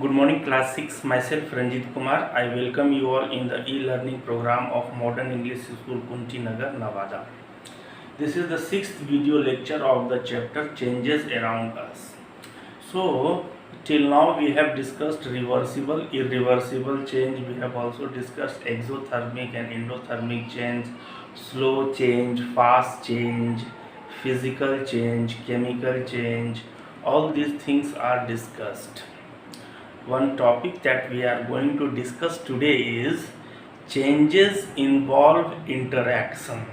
Good morning, class 6. Myself Ranjit Kumar. I welcome you all in the e-learning program of Modern English School, Kunti Nagar, Nevada. This is the sixth video lecture of the chapter Changes Around Us. So, till now we have discussed reversible, irreversible change. We have also discussed exothermic and endothermic change, slow change, fast change, physical change, chemical change. All these things are discussed. One topic that we are going to discuss today is changes involve interaction.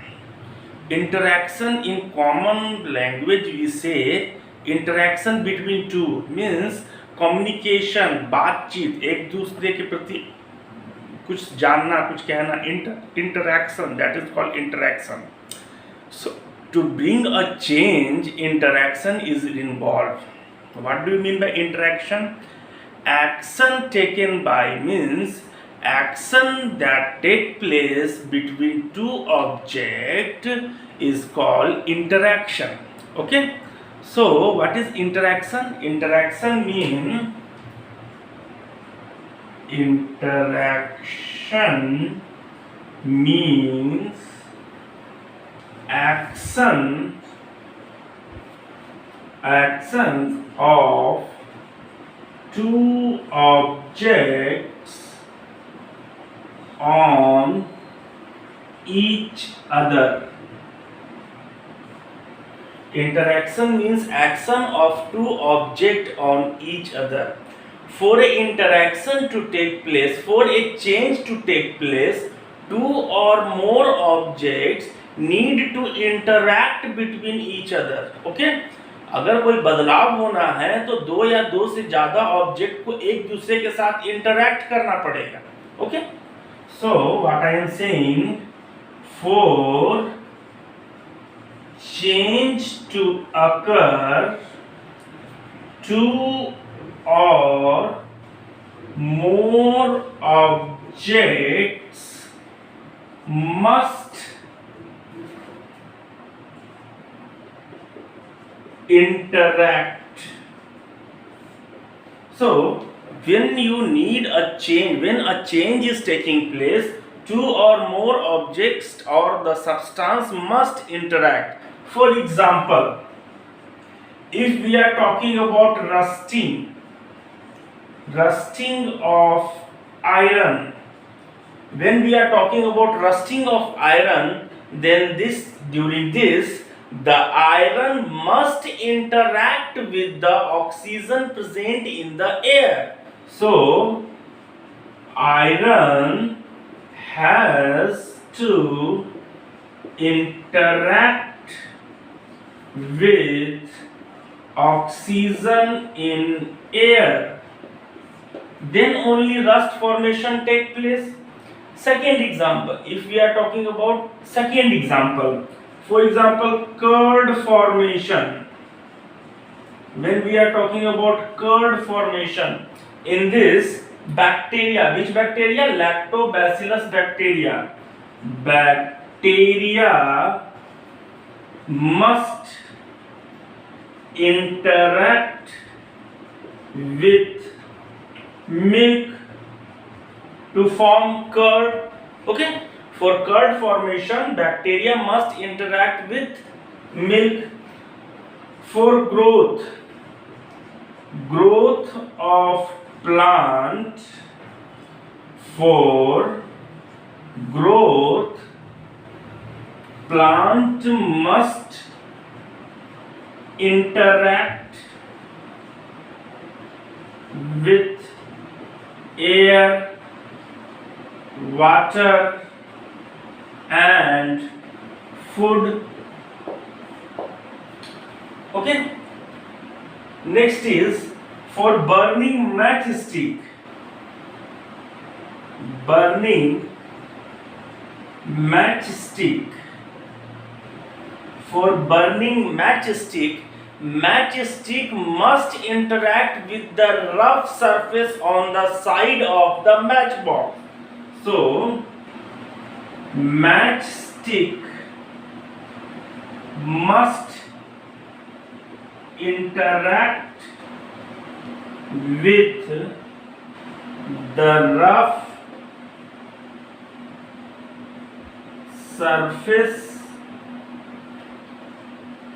Interaction in common language we say interaction between two means communication, बातचीत, एक दूसरे के प्रति कुछ जानना, कुछ कहना, interaction, that is called interaction. So to bring a change, interaction is involved. What do you mean by interaction? Action taken by means action that take place between two objects is called interaction. Okay, so what is interaction? Interaction means action of two objects on each other. Interaction means action of two objects on each other. For an interaction to take place, for a change to take place, two or more objects need to interact between each other. Okay? अगर कोई बदलाव होना है तो दो या दो से ज्यादा ऑब्जेक्ट को एक दूसरे के साथ इंटरैक्ट करना पड़ेगा. Okay, so what I am saying, for change to occur two or more objects must interact. So when you need a change, when a change is taking place, two or more objects or the substance must interact. For example, if we are talking about rusting of iron, when we are talking about rusting of iron, then during this the iron must interact with the oxygen present in the air. So iron has to interact with oxygen in air, then only rust formation take place. Second example, if we are talking about second example, for example, curd formation. When we are talking about curd formation, in this bacteria, which bacteria? Lactobacillus bacteria. Bacteria must interact with milk to form curd. Okay? For curd formation, bacteria must interact with milk. For growth of plant, for growth, plant must interact with air, water, and food. Okay, next is for burning matchstick. For burning matchstick must interact with the rough surface on the side of the matchbox. So matchstick must interact with the rough surface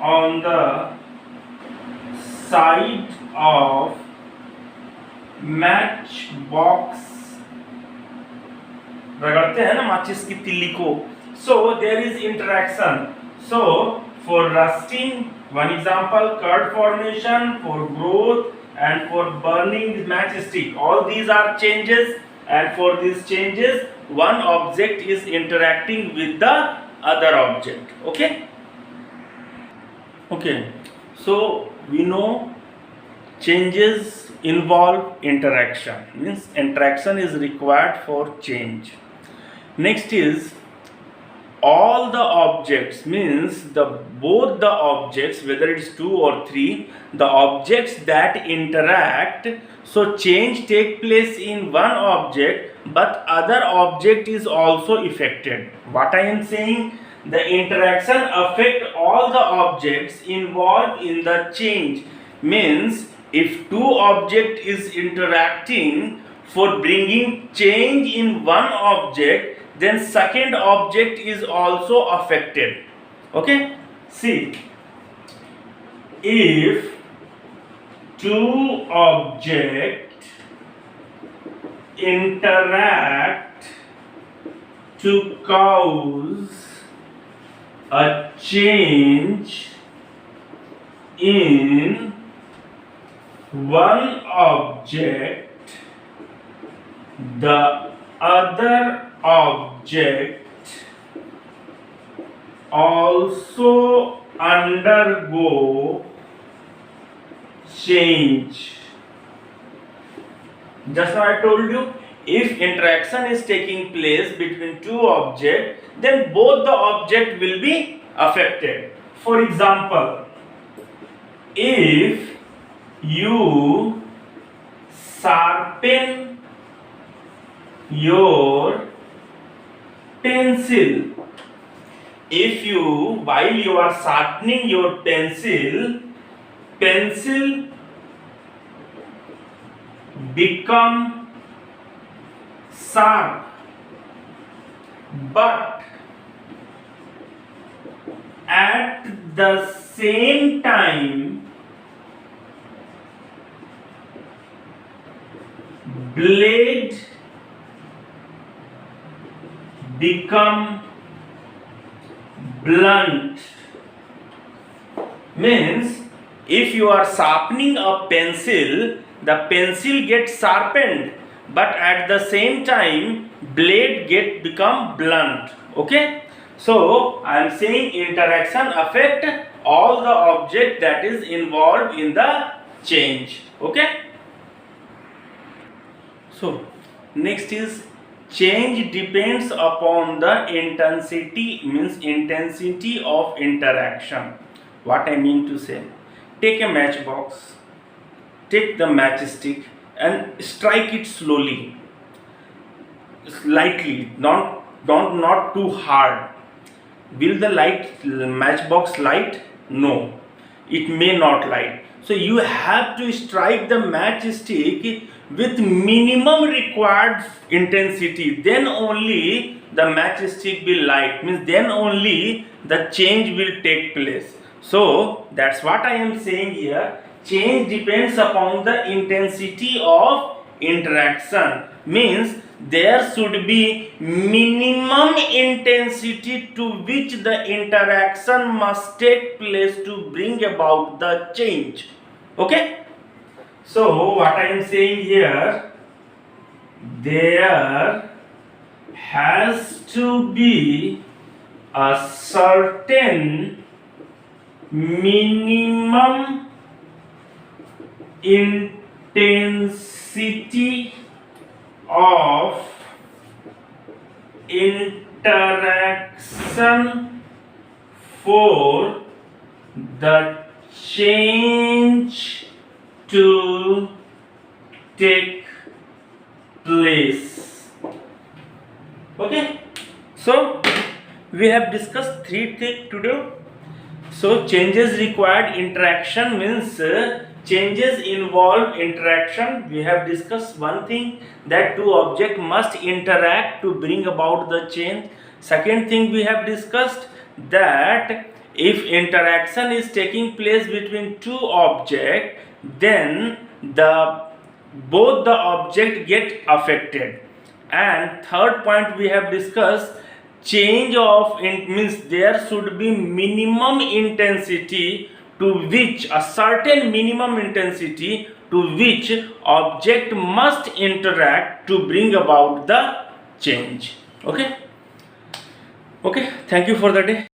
on the side of matchbox, रगड़ते हैं ना माचिस की तिल्ली को, so there is interaction. So for rusting, one example, curd formation, for growth and for burning matchstick, all these are changes, and for these changes one object is interacting with the other object. Okay, so we know changes involve interaction, means interaction is required for change. Next is all the objects, means both the objects, whether it's 2 or 3, the objects that interact, so change take place in one object but other object is also affected. What I am saying, the interaction affect all the objects involved in the change, means if two object is interacting for bringing change in one object, then second object is also affected. Okay, see, if two objects interact to cause a change in one object, the other object also undergo change. Just now I told you, if interaction is taking place between two objects, then both the object will be affected. For example, if you sharpen your pencil, if you, while you are sharpening your pencil become sharp, but at the same time blade become blunt, means if you are sharpening a pencil, the pencil gets sharpened, but at the same time blade become blunt. Okay, so I am saying interaction affect all the object that is involved in the change. Okay, so next is change depends upon the intensity, means intensity of interaction. What I mean to say, take a matchbox, take the matchstick and strike it slowly, lightly, not too hard. Will the matchbox light? No, it may not light. So you have to strike the matchstick with minimum required intensity, then only the matchstick will light, means then only the change will take place. So that's what I am saying here, change depends upon the intensity of interaction, means there should be minimum intensity to which the interaction must take place to bring about the change. Okay, so what I am saying here, there has to be a certain minimum intensity of interaction for the change to take place. Okay, so we have discussed three things today. So changes required interaction means Changes involve interaction. We have discussed one thing, that two objects must interact to bring about the change. Second thing we have discussed, that if interaction is taking place between two objects, then both the object get affected. And third point we have discussed, change of means there should be minimum intensity to which a certain minimum intensity to which object must interact to bring about the change. Okay, thank you for the day.